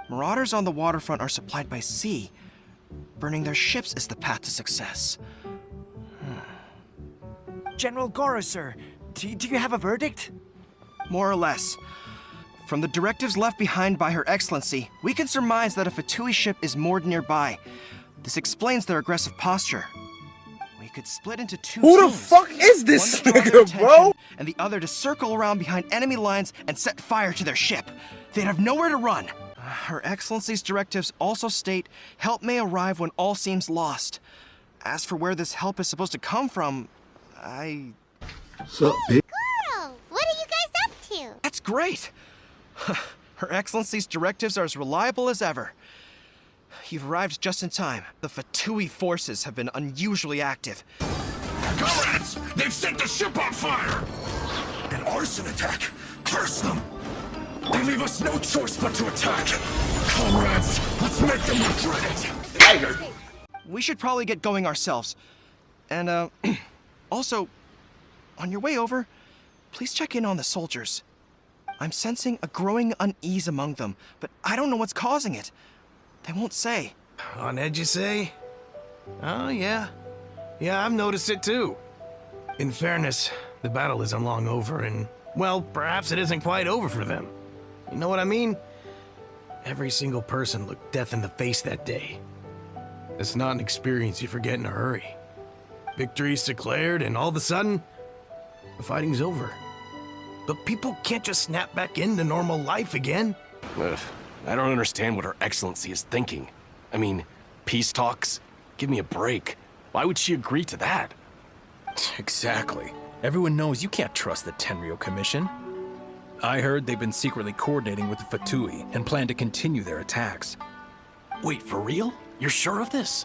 Marauders on the waterfront are supplied by sea. Burning their ships is the path to success. General Goro, sir, do you have a verdict? More or less. From the directives left behind by Her Excellency, we can surmise that a Fatui ship is moored nearby. This explains their aggressive posture. We could split into two Who the teams. fuck is this One to draw their nigga, bro? attention, and the other to circle around behind enemy lines and set fire to their ship. They'd have nowhere to run. Her Excellency's directives also state help may arrive when all seems lost. As for where this help is supposed to come from, What's up, bitch? Goro, what are you guys up to? That's great! Her Excellency's directives are as reliable as ever. You've arrived just in time. The Fatui forces have been unusually active. Comrades! They've set the ship on fire! An arson attack! Curse them! They leave us no choice but to attack! Comrades, let's make them regret it! Tiger. We should probably get going ourselves. And, also, on your way over, please check in on the soldiers. I'm sensing a growing unease among them, but I don't know what's causing it. They won't say. On edge, you say? Oh, yeah. Yeah, I've noticed it too. In fairness, the battle isn't long over, and, well, perhaps it isn't quite over for them. You know what I mean? Every single person looked death in the face that day. It's not an experience you forget in a hurry. Victory's declared, and all of a sudden, the fighting's over. But people can't just snap back into normal life again. Ugh, I don't understand what Her Excellency is thinking. I mean, peace talks? Give me a break. Why would she agree to that? Exactly. Everyone knows you can't trust the Tenryou Commission. I heard they've been secretly coordinating with the Fatui and plan to continue their attacks. Wait, for real? You're sure of this?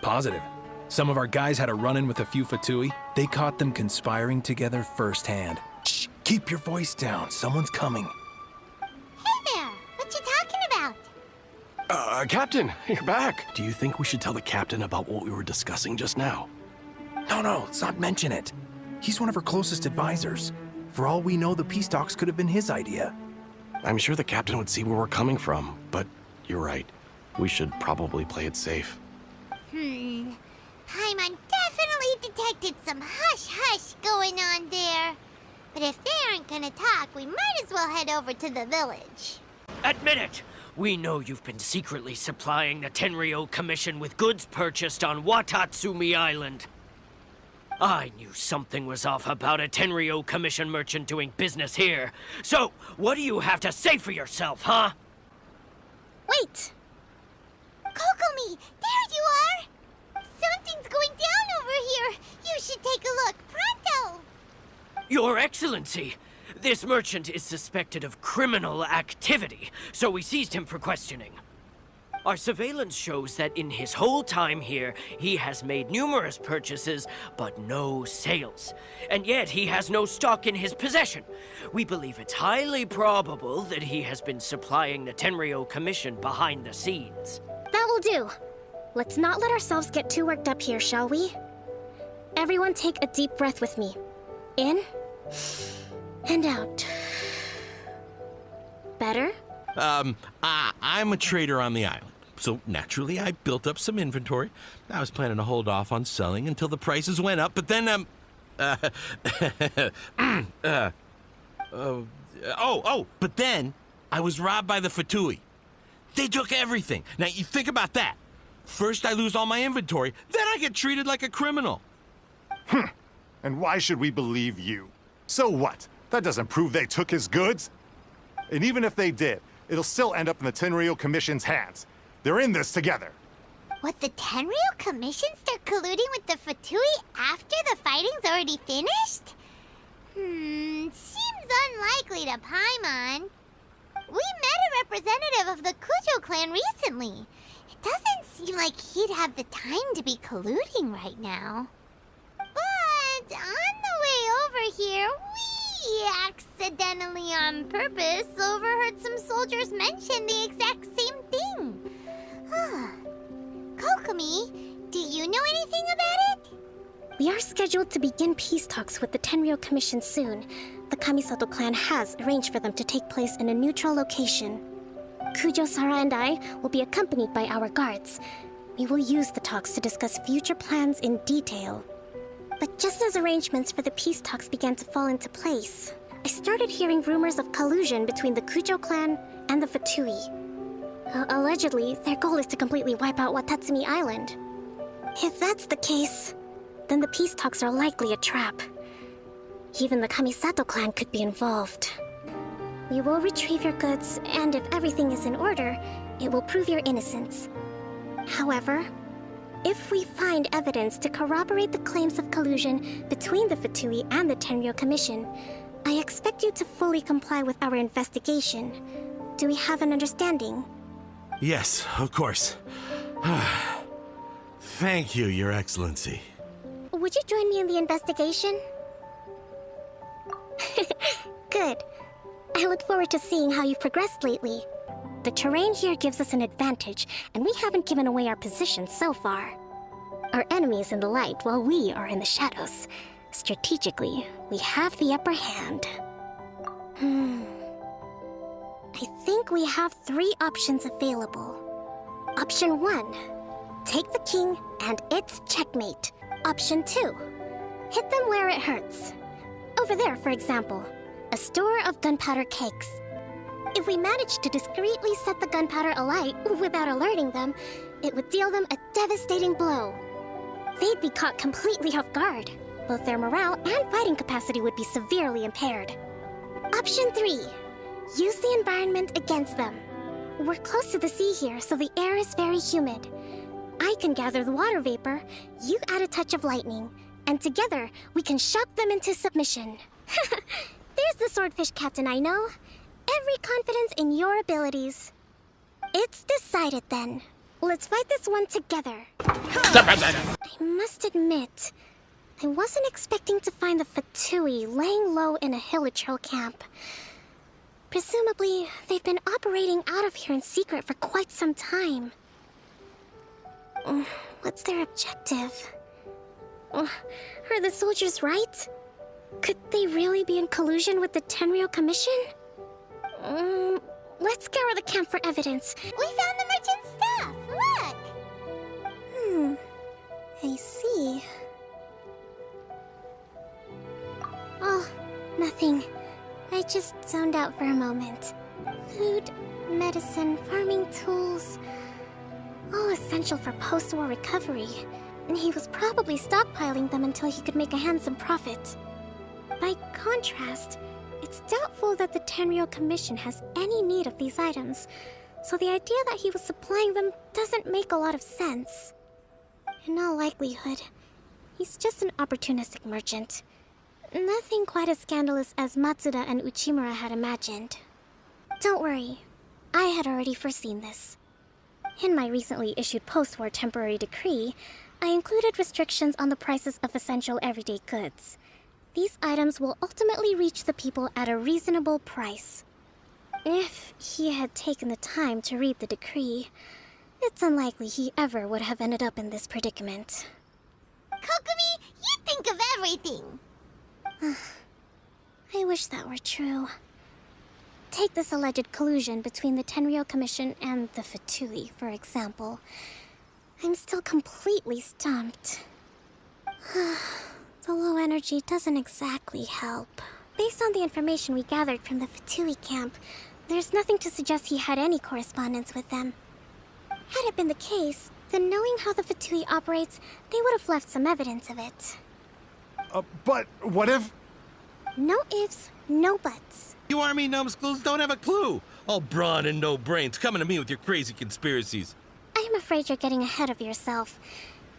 Positive. Some of our guys had a run-in with a few Fatui. They caught them conspiring together firsthand. Shh, keep your voice down. Someone's coming. Hey there, what you talking about? Captain, you're back. Do you think we should tell the captain about what we were discussing just now? No, let's not mention it. He's one of our closest advisors. For all we know, the peace talks could have been his idea. I'm sure the captain would see where we're coming from, but you're right. We should probably play it safe. Paimon definitely detected some hush-hush going on there. But if they aren't gonna talk, we might as well head over to the village. Admit it! We know you've been secretly supplying the Tenryou Commission with goods purchased on Watatsumi Island. I knew something was off about a Tenryou Commission merchant doing business here. So, what do you have to say for yourself, huh? Wait! Kokomi, there you are! Something's going down over here. You should take a look, pronto! Your Excellency, this merchant is suspected of criminal activity, so we seized him for questioning. Our surveillance shows that in his whole time here, he has made numerous purchases, but no sales. And yet he has no stock in his possession. We believe it's highly probable that he has been supplying the Tenryou Commission behind the scenes. That will do. Let's not let ourselves get too worked up here, shall we? Everyone take a deep breath with me. In and out. Better? I'm a trader on the island, so naturally I built up some inventory. I was planning to hold off on selling until the prices went up, but then, but then I was robbed by the Fatui. They took everything. Now, you think about that. First I lose all my inventory, then I get treated like a criminal. And why should we believe you? So what? That doesn't prove they took his goods. And even if they did, it'll still end up in the Tenryou Commission's hands. They're in this together. What, the Tenryou Commission start colluding with the Fatui after the fighting's already finished? Seems unlikely to Paimon. We met a representative of the Kujo clan recently. It doesn't seem like he'd have the time to be colluding right now. But on the way over here, we accidentally on purpose overheard some soldiers mention the exact same thing. Kokomi, do you know anything about it? We are scheduled to begin peace talks with the Tenryou Commission soon. The Kamisato clan has arranged for them to take place in a neutral location. Kujo, Sara, and I will be accompanied by our guards. We will use the talks to discuss future plans in detail. But just as arrangements for the peace talks began to fall into place, I started hearing rumors of collusion between the Kujo clan and the Fatui. Allegedly, their goal is to completely wipe out Watatsumi Island. If that's the case, then the peace talks are likely a trap. Even the Kamisato clan could be involved. We will retrieve your goods, and if everything is in order, it will prove your innocence. However, if we find evidence to corroborate the claims of collusion between the Fatui and the Tenryo Commission, I expect you to fully comply with our investigation. Do we have an understanding? Yes, of course. Thank you, Your Excellency. Would you join me in the investigation? Good. I look forward to seeing how you've progressed lately. The terrain here gives us an advantage, and we haven't given away our position so far. Our enemy is in the light, while we are in the shadows. Strategically, we have the upper hand. I think we have 3 options available. Option 1. Take the king, and it's checkmate. Option 2. Hit them where it hurts. Over there, for example, a store of gunpowder cakes. If we manage to discreetly set the gunpowder alight without alerting them, it would deal them a devastating blow. They'd be caught completely off guard. Both their morale and fighting capacity would be severely impaired. Option 3. Use the environment against them. We're close to the sea here, so the air is very humid. I can gather the water vapor, you add a touch of lightning, and together we can shock them into submission. There's the swordfish captain I know. Every confidence in your abilities. It's decided then. Let's fight this one together. I must admit, I wasn't expecting to find the Fatui laying low in a Hilichurl camp. Presumably, they've been operating out of here in secret for quite some time. What's their objective? Are the soldiers right? Could they really be in collusion with the Tenryo Commission? Let's scour the camp for evidence. We found the merchant's stuff! Look! I see. Oh, nothing. I just zoned out for a moment. Food, medicine, farming tools. All essential for post-war recovery. And he was probably stockpiling them until he could make a handsome profit. By contrast, it's doubtful that the Tenryo Commission has any need of these items, so the idea that he was supplying them doesn't make a lot of sense. In all likelihood, he's just an opportunistic merchant. Nothing quite as scandalous as Matsuda and Uchimura had imagined. Don't worry, I had already foreseen this. In my recently issued post-war temporary decree, I included restrictions on the prices of essential everyday goods. These items will ultimately reach the people at a reasonable price. If he had taken the time to read the decree, it's unlikely he ever would have ended up in this predicament. Kokomi, you think of everything! I wish that were true. Take this alleged collusion between the Tenryo Commission and the Fatui, for example. I'm still completely stumped. The low energy doesn't exactly help. Based on the information we gathered from the Fatui camp, there's nothing to suggest he had any correspondence with them. Had it been the case, then knowing how the Fatui operates, they would have left some evidence of it. But what if... No ifs, no buts. You army numbskulls don't have a clue. All brawn and no brains coming to me with your crazy conspiracies. I'm afraid you're getting ahead of yourself.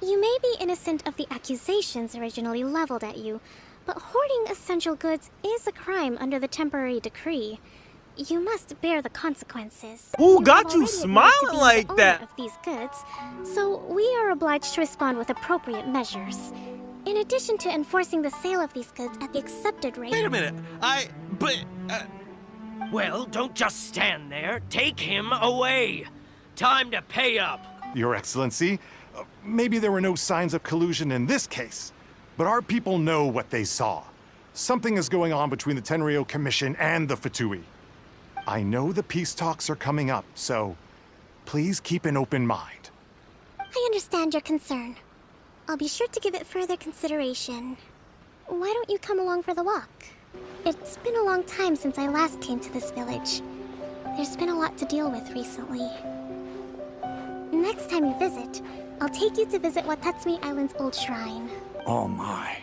You may be innocent of the accusations originally leveled at you, but hoarding essential goods is a crime under the temporary decree. You must bear the consequences. Who got have you already admitted to smiling being like the owner that? of these goods, so we are obliged to respond with appropriate measures. In addition to enforcing the sale of these goods at the accepted rate... Wait a minute. Well, don't just stand there. Take him away. Time to pay up. Your Excellency, maybe there were no signs of collusion in this case, but our people know what they saw. Something is going on between the Tenryo Commission and the Fatui. I know the peace talks are coming up, so please keep an open mind. I understand your concern. I'll be sure to give it further consideration. Why don't you come along for the walk? It's been a long time since I last came to this village. There's been a lot to deal with recently. Next time you visit, I'll take you to visit Watatsumi Island's old shrine. Oh my,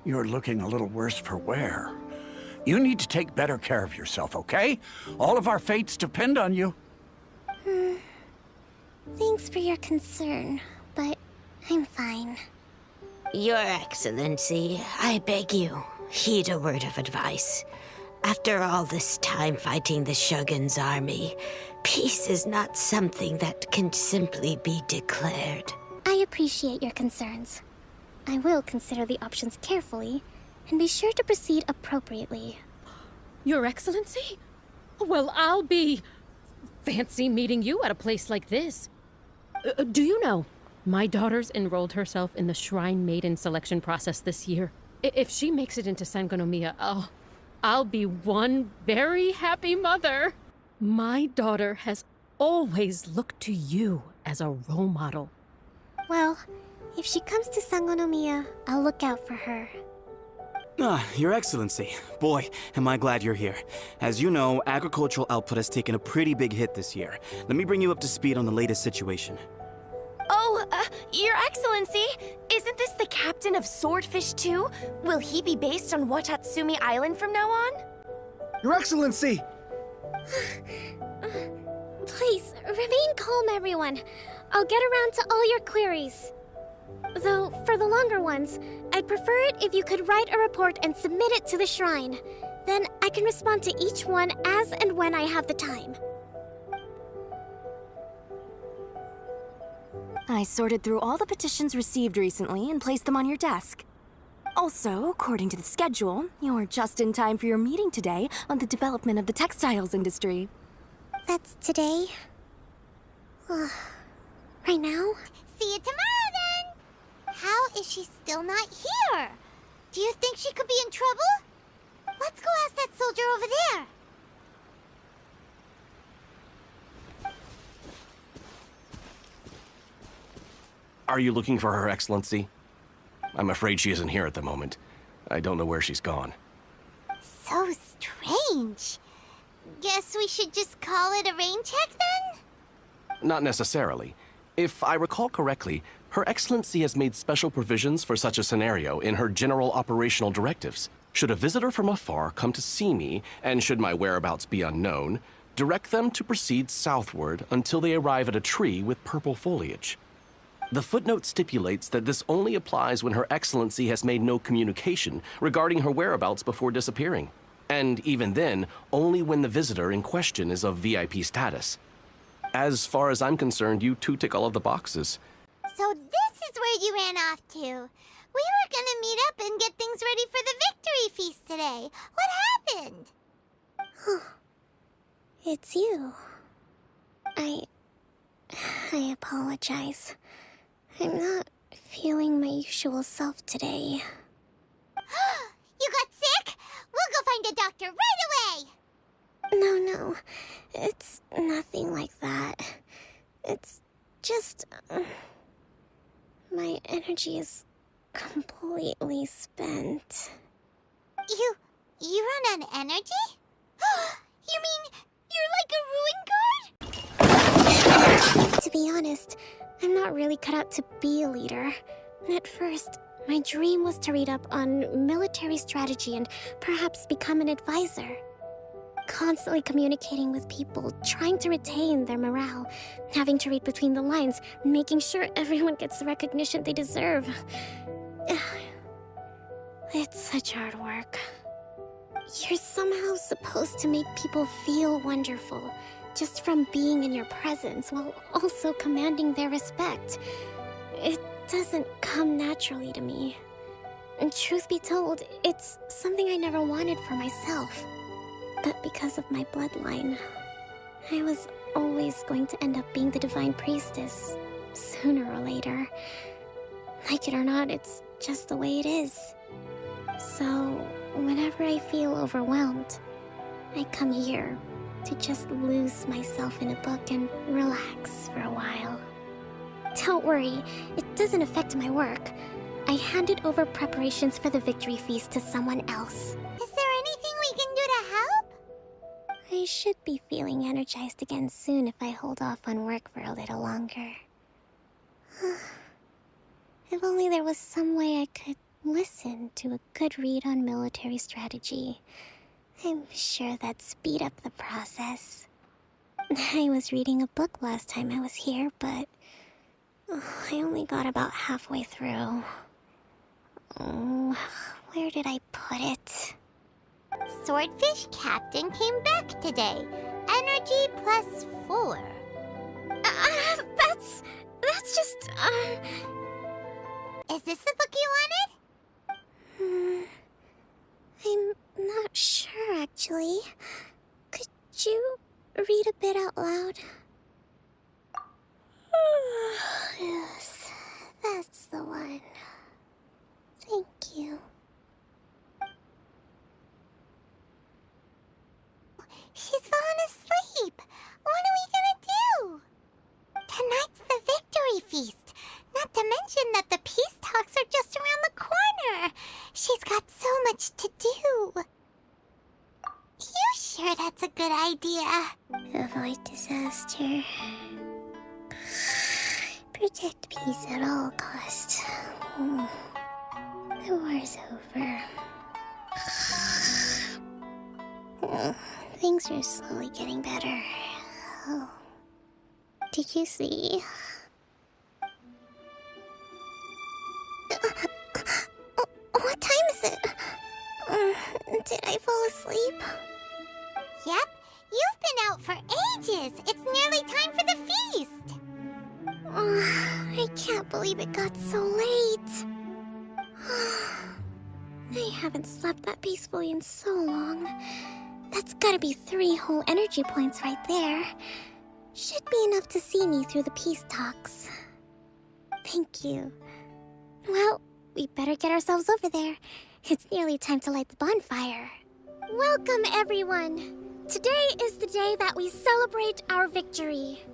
you're looking a little worse for wear. You need to take better care of yourself, okay? All of our fates depend on you. Thanks for your concern, but I'm fine. Your Excellency, I beg you, heed a word of advice. After all this time fighting the Shogun's army, peace is not something that can simply be declared. I appreciate your concerns. I will consider the options carefully and be sure to proceed appropriately. Your Excellency? Well, I'll be... fancy meeting you at a place like this. Do you know, my daughter's enrolled herself in the Shrine Maiden selection process this year. If she makes it into Sangonomiya, I'll be one very happy mother. My daughter has always looked to you as a role model. Well, if she comes to Sangonomiya, I'll look out for her. Your Excellency. Boy, am I glad you're here. As you know, agricultural output has taken a pretty big hit this year. Let me bring you up to speed on the latest situation. Oh, Your Excellency, isn't this the captain of Swordfish too? Will he be based on Watatsumi Island from now on? Your Excellency! Please, remain calm, everyone. I'll get around to all your queries. Though, for the longer ones, I'd prefer it if you could write a report and submit it to the shrine. Then I can respond to each one as and when I have the time. I sorted through all the petitions received recently and placed them on your desk. Also, according to the schedule, you're just in time for your meeting today on the development of the textiles industry. That's today? Right now? See you tomorrow then! How is she still not here? Do you think she could be in trouble? Let's go ask that soldier over there. Are you looking for Her Excellency? I'm afraid she isn't here at the moment. I don't know where she's gone. So strange. Guess we should just call it a rain check then? Not necessarily. If I recall correctly, Her Excellency has made special provisions for such a scenario in her general operational directives. Should a visitor from afar come to see me, and should my whereabouts be unknown, direct them to proceed southward until they arrive at a tree with purple foliage. The footnote stipulates that this only applies when Her Excellency has made no communication regarding her whereabouts before disappearing. And even then, only when the visitor in question is of VIP status. As far as I'm concerned, you two tick all of the boxes. So this is where you ran off to. We were gonna meet up and get things ready for the victory feast today. What happened? It's you. I apologize. I'm not feeling my usual self today. You got sick? We'll go find a doctor right away! No. It's nothing like that. It's just... my energy is completely spent. You run on energy? You mean you're like a ruin guard? To be honest, I'm not really cut out to be a leader. At first, my dream was to read up on military strategy and perhaps become an advisor. Constantly communicating with people, trying to retain their morale, having to read between the lines, making sure everyone gets the recognition they deserve. It's such hard work. You're somehow supposed to make people feel wonderful, just from being in your presence, while also commanding their respect. It doesn't come naturally to me. And truth be told, it's something I never wanted for myself. But because of my bloodline, I was always going to end up being the Divine Priestess, sooner or later. Like it or not, it's just the way it is. So, whenever I feel overwhelmed, I come here, to just lose myself in a book and relax for a while. Don't worry, it doesn't affect my work. I handed over preparations for the victory feast to someone else. Is there anything we can do to help? I should be feeling energized again soon if I hold off on work for a little longer. If only there was some way I could listen to a good read on military strategy. I'm sure that'd speed up the process. I was reading a book last time I was here, but I only got about halfway through. Oh, where did I put it? Swordfish Captain came back today. Energy +4. That's just, Is this the book you wanted? I'm not sure, actually. Could you read a bit out loud? Yes, that's the one. Thank you. She's fallen asleep. What are we gonna do? Tonight's the victory feast. Not to mention that the peace talks are just around the corner. She's got so much to do. You sure that's a good idea? Avoid disaster. Protect peace at all costs. The war's over. Things are slowly getting better. Oh. Did you see? What time is it? Did I fall asleep? Yep, you've been out for ages. It's nearly time for the feast. I can't believe it got so late. I haven't slept that peacefully in so long. That's gotta be 3 whole energy points right there. Should be enough to see me through the peace talks. Thank you. Well, we better get ourselves over there. It's nearly time to light the bonfire. Welcome, everyone. Today is the day that we celebrate our victory.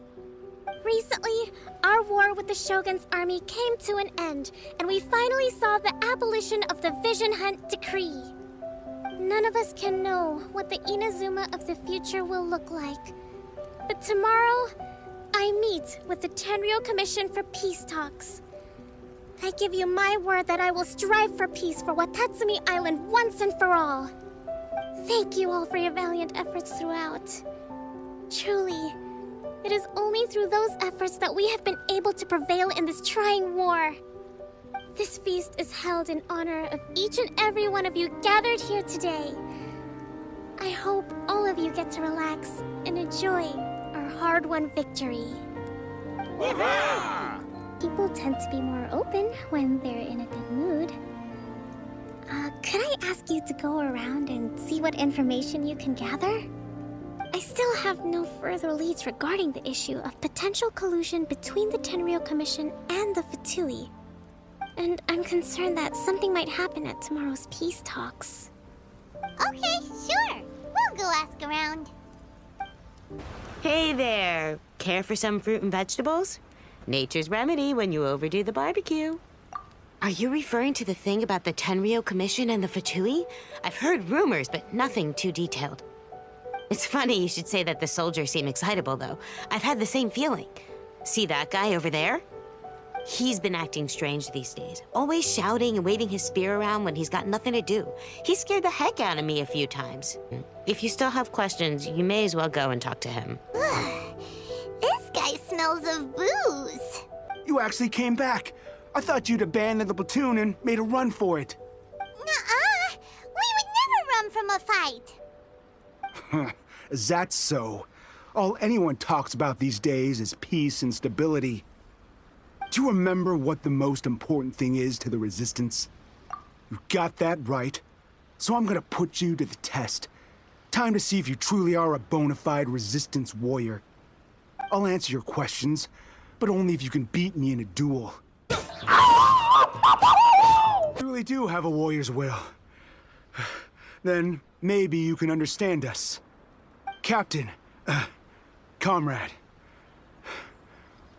Recently, our war with the Shogun's army came to an end, and we finally saw the abolition of the Vision Hunt Decree. None of us can know what the Inazuma of the future will look like. But tomorrow, I meet with the Tenryou Commission for peace talks. I give you my word that I will strive for peace for Watatsumi Island once and for all. Thank you all for your valiant efforts throughout. Truly, it is only through those efforts that we have been able to prevail in this trying war. This feast is held in honor of each and every one of you gathered here today. I hope all of you get to relax and enjoy our hard-won victory. People tend to be more open when they're in a good mood. Could I ask you to go around and see what information you can gather? I still have no further leads regarding the issue of potential collusion between the Tenryou Commission and the Fatui. And I'm concerned that something might happen at tomorrow's peace talks. Okay, sure. We'll go ask around. Hey there. Care for some fruit and vegetables? Nature's remedy when you overdo the barbecue. Are you referring to the thing about the Tenryou Commission and the Fatui? I've heard rumors, but nothing too detailed. It's funny you should say that the soldiers seem excitable, though. I've had the same feeling. See that guy over there? He's been acting strange these days, always shouting and waving his spear around when he's got nothing to do. He scared the heck out of me a few times. If you still have questions, you may as well go and talk to him. This guy smells of booze. You actually came back. I thought you'd abandoned the platoon and made a run for it. Nuh-uh. We would never run from a fight. Is that so? All anyone talks about these days is peace and stability. Do you remember what the most important thing is to the Resistance? You got that right. So I'm gonna put you to the test. Time to see if you truly are a bona fide Resistance warrior. I'll answer your questions, but only if you can beat me in a duel. You really do have a warrior's will. Then maybe you can understand us. Captain, Comrade,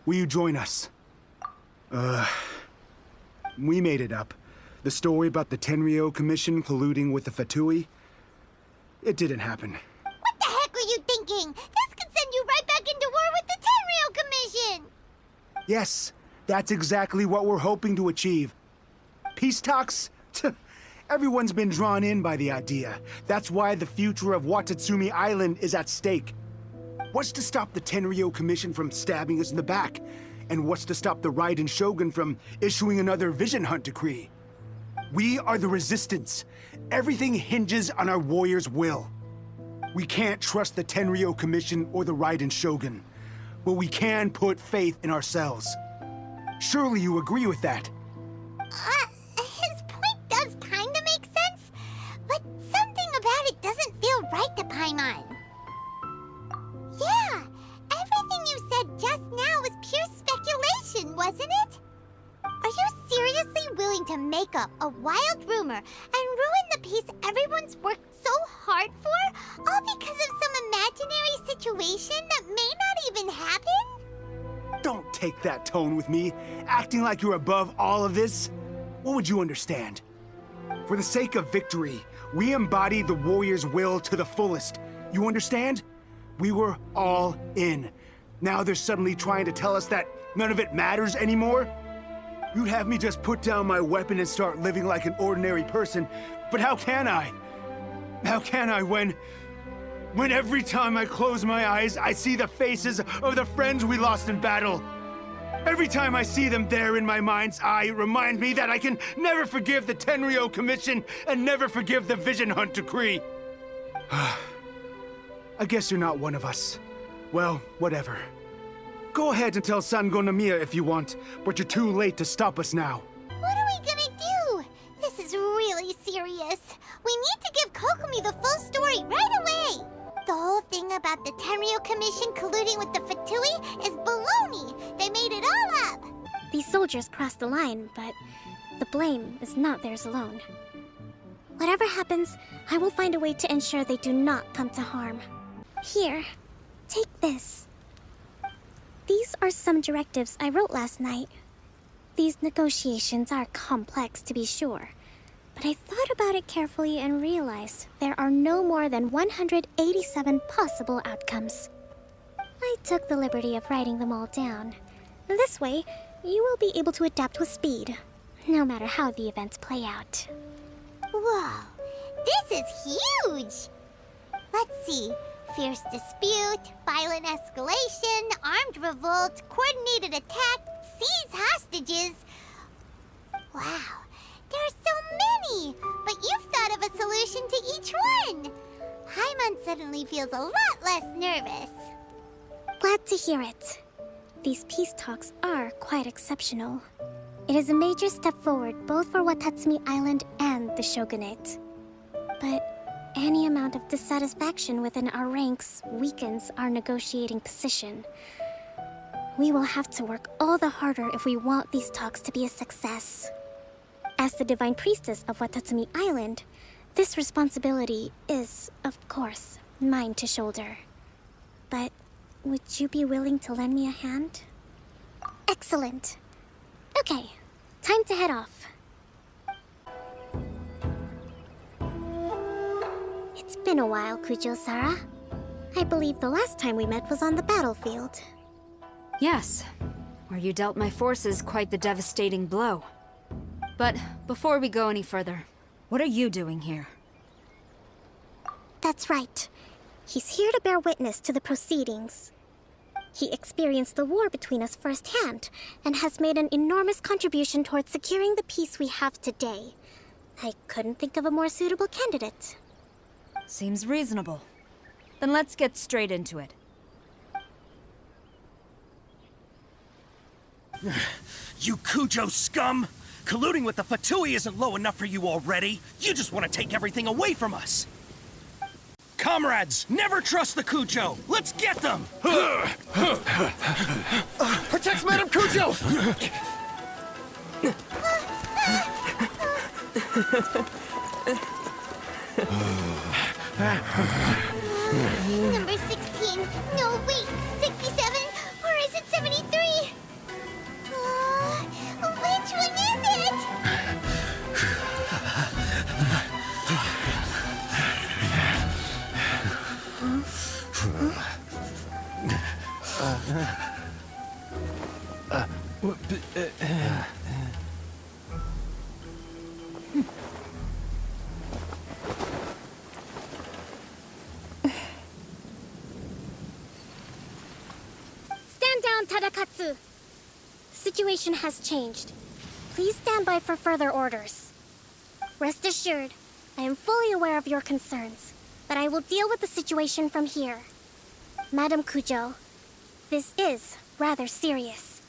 will you join us? We made it up. The story about the Tenryo Commission colluding with the Fatui, it didn't happen. What the heck were you thinking? This could send you right back into war with the Tenryo Commission! Yes, that's exactly what we're hoping to achieve. Peace talks? Everyone's been drawn in by the idea. That's why the future of Watatsumi Island is at stake. What's to stop the Tenryo Commission from stabbing us in the back? And what's to stop the Raiden Shogun from issuing another Vision Hunt decree? We are the Resistance. Everything hinges on our warriors' will. We can't trust the Tenryo Commission or the Raiden Shogun, but we can put faith in ourselves. Surely you agree with that? His point does kinda make sense, but something about it doesn't feel right to Paimon. Yeah, everything you said just now was pure speculation, wasn't it? Are you seriously willing to make up a wild rumor and ruin the peace everyone's worked so hard for, all because of some imaginary situation that may not even happen? Don't take that tone with me, acting like you're above all of this. What would you understand? For the sake of victory, we embodied the warrior's will to the fullest. You understand? We were all in. Now they're suddenly trying to tell us that none of it matters anymore? You'd have me just put down my weapon and start living like an ordinary person, but how can I? How can I when every time I close my eyes, I see the faces of the friends we lost in battle? Every time I see them there in my mind's eye, it reminds me that I can never forgive the Tenryo Commission and never forgive the Vision Hunt decree. I guess you're not one of us. Well, whatever. Go ahead and tell Sango Nomiya if you want, but you're too late to stop us now. What are we gonna do? This is really serious. We need to give Kokomi the full story right away. The whole thing about the Tenryo Commission colluding with the Fatui is baloney. They made it all up. These soldiers crossed the line, but the blame is not theirs alone. Whatever happens, I will find a way to ensure they do not come to harm. Here, take this. These are some directives I wrote last night. These negotiations are complex, to be sure, but I thought about it carefully and realized there are no more than 187 possible outcomes. I took the liberty of writing them all down. This way, you will be able to adapt with speed, no matter how the events play out. Whoa, this is huge! Let's see. Fierce dispute, violent escalation, armed revolt, coordinated attack, seize hostages. Wow, there are so many, but you've thought of a solution to each one. Paimon suddenly feels a lot less nervous. Glad to hear it. These peace talks are quite exceptional. It is a major step forward both for Watatsumi Island and the Shogunate. But any amount of dissatisfaction within our ranks weakens our negotiating position. We will have to work all the harder if we want these talks to be a success. As the Divine Priestess of Watatsumi Island, this responsibility is, of course, mine to shoulder. But would you be willing to lend me a hand? Excellent. Okay, time to head off. It's been a while, Kujo-Sara. I believe the last time we met was on the battlefield. Yes, where you dealt my forces quite the devastating blow. But before we go any further, what are you doing here? That's right. He's here to bear witness to the proceedings. He experienced the war between us firsthand, and has made an enormous contribution towards securing the peace we have today. I couldn't think of a more suitable candidate. Seems reasonable. Then let's get straight into it. You Kujo scum! Colluding with the Fatui isn't low enough for you already. You just want to take everything away from us. Comrades, never trust the Kujo. Let's get them! Protect Madame Kujo! Number 16, Stand down, Tadakatsu. The situation has changed. Please stand by for further orders. Rest assured, I am fully aware of your concerns, but I will deal with the situation from here. Madam Kujo, this is rather serious.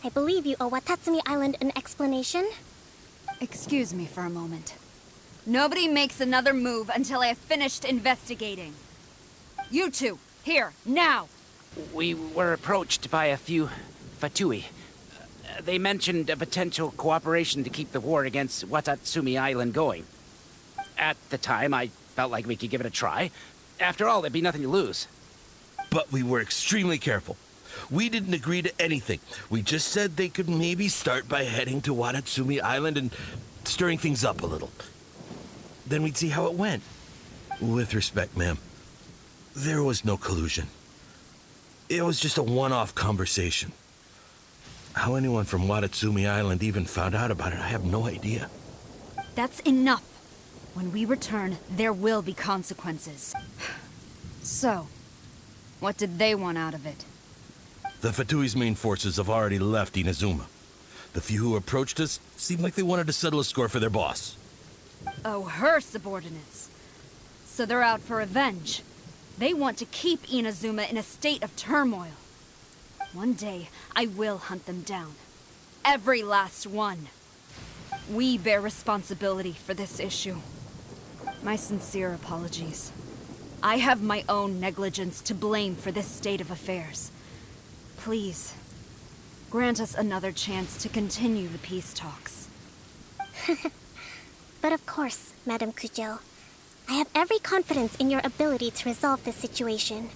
I believe you owe Watatsumi Island an explanation. Excuse me for a moment. Nobody makes another move until I have finished investigating. You two, here, now! We were approached by a few Fatui. They mentioned a potential cooperation to keep the war against Watatsumi Island going. At the time, I felt like we could give it a try. After all, there'd be nothing to lose. But we were extremely careful. We didn't agree to anything. We just said they could maybe start by heading to Watatsumi Island and stirring things up a little. Then we'd see how it went. With respect, ma'am, there was no collusion. It was just a one-off conversation. How anyone from Watatsumi Island even found out about it, I have no idea. That's enough. When we return, there will be consequences. So, what did they want out of it? The Fatui's main forces have already left Inazuma. The few who approached us seemed like they wanted to settle a score for their boss. Oh, her subordinates. So they're out for revenge. They want to keep Inazuma in a state of turmoil. One day, I will hunt them down. Every last one. We bear responsibility for this issue. My sincere apologies. I have my own negligence to blame for this state of affairs. Please, grant us another chance to continue the peace talks. But of course, Madam Kujo. I have every confidence in your ability to resolve this situation.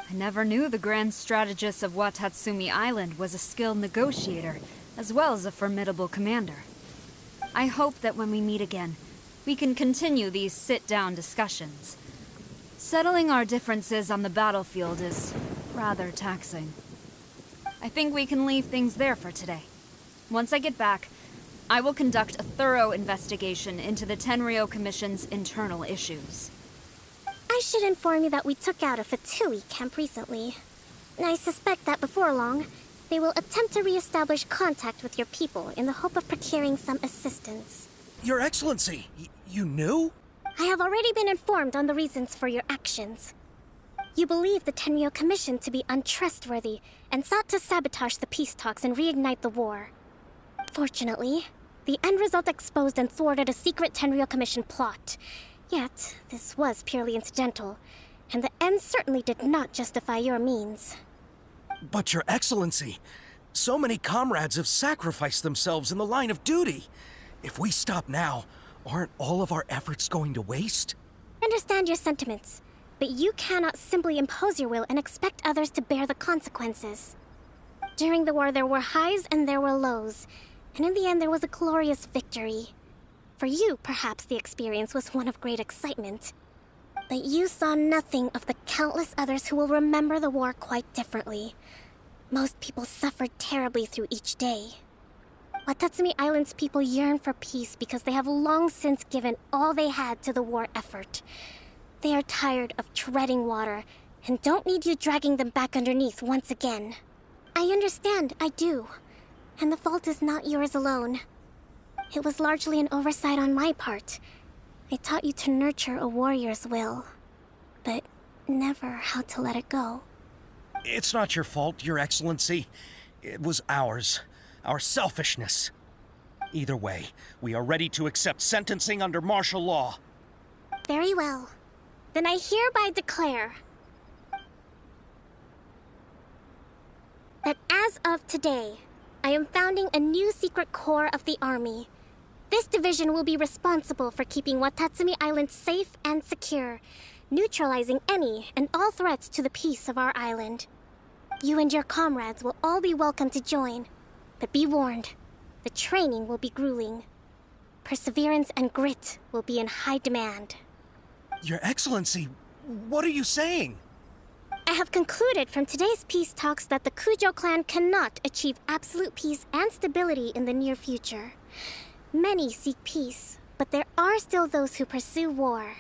I never knew the grand strategist of Watatsumi Island was a skilled negotiator, as well as a formidable commander. I hope that when we meet again, we can continue these sit-down discussions. Settling our differences on the battlefield is rather taxing. I think we can leave things there for today. Once I get back, I will conduct a thorough investigation into the Tenryo Commission's internal issues. I should inform you that we took out a Fatui camp recently. I suspect that before long, they will attempt to re-establish contact with your people in the hope of procuring some assistance. Your Excellency, you knew? I have already been informed on the reasons for your actions. You believe the Tenryo Commission to be untrustworthy and sought to sabotage the peace talks and reignite the war. Fortunately, the end result exposed and thwarted a secret Tenryo Commission plot. Yet, this was purely incidental, and the end certainly did not justify your means. But Your Excellency, so many comrades have sacrificed themselves in the line of duty. If we stop now, aren't all of our efforts going to waste? I understand your sentiments, but you cannot simply impose your will and expect others to bear the consequences. During the war, there were highs and there were lows, and in the end, there was a glorious victory. For you, perhaps the experience was one of great excitement. But you saw nothing of the countless others who will remember the war quite differently. Most people suffered terribly through each day. Watatsumi Island's people yearn for peace because they have long since given all they had to the war effort. They are tired of treading water and don't need you dragging them back underneath once again. I understand, I do. And the fault is not yours alone. It was largely an oversight on my part. I taught you to nurture a warrior's will, but never how to let it go. It's not your fault, Your Excellency. It was ours. Our selfishness. Either way, we are ready to accept sentencing under martial law. Very well. Then I hereby declare that as of today, I am founding a new secret corps of the army. This division will be responsible for keeping Watatsumi Island safe and secure, neutralizing any and all threats to the peace of our island. You and your comrades will all be welcome to join, but be warned, the training will be grueling. Perseverance and grit will be in high demand. Your Excellency, What are you saying? I have concluded from today's peace talks that the Kujo clan cannot achieve absolute peace and stability in the near future. Many seek peace, but there are still those who pursue war.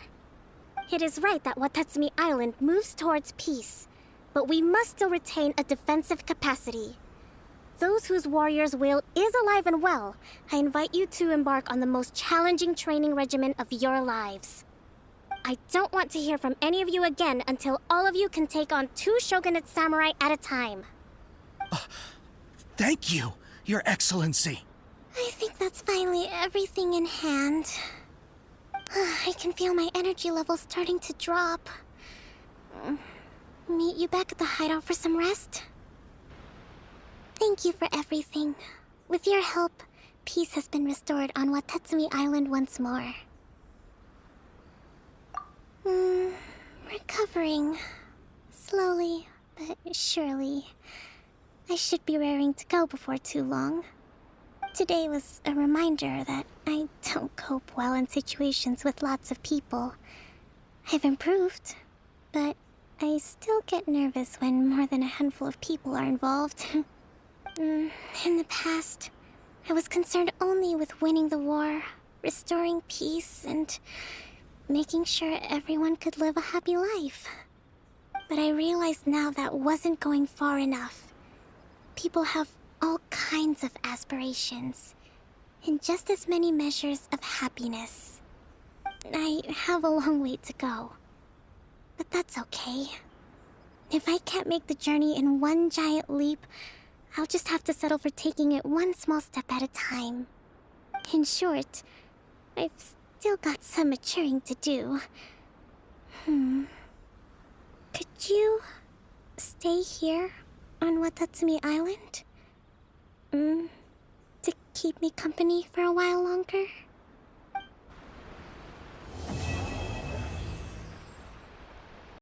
It is right that Watatsumi Island moves towards peace, but we must still retain a defensive capacity. Those whose warrior's will is alive and well, I invite you to embark on the most challenging training regimen of your lives. I don't want to hear from any of you again until all of you can take on 2 shogunate samurai at a time. Thank you, Your Excellency. I think that's finally everything in hand. I can feel my energy levels starting to drop. Meet you back at the hideout for some rest? Thank you for everything. With your help, peace has been restored on Watatsumi Island once more. Recovering. Slowly, but surely. I should be raring to go before too long. Today was a reminder that I don't cope well in situations with lots of people. I've improved, but I still get nervous when more than a handful of people are involved. In the past, I was concerned only with winning the war, restoring peace, and making sure everyone could live a happy life. But I realize now that wasn't going far enough. People have all kinds of aspirations, and just as many measures of happiness. I have a long way to go, but that's okay. If I can't make the journey in one giant leap, I'll just have to settle for taking it one small step at a time. In short, I've still got some maturing to do. Could you stay here on Watatsumi Island? To keep me company for a while longer?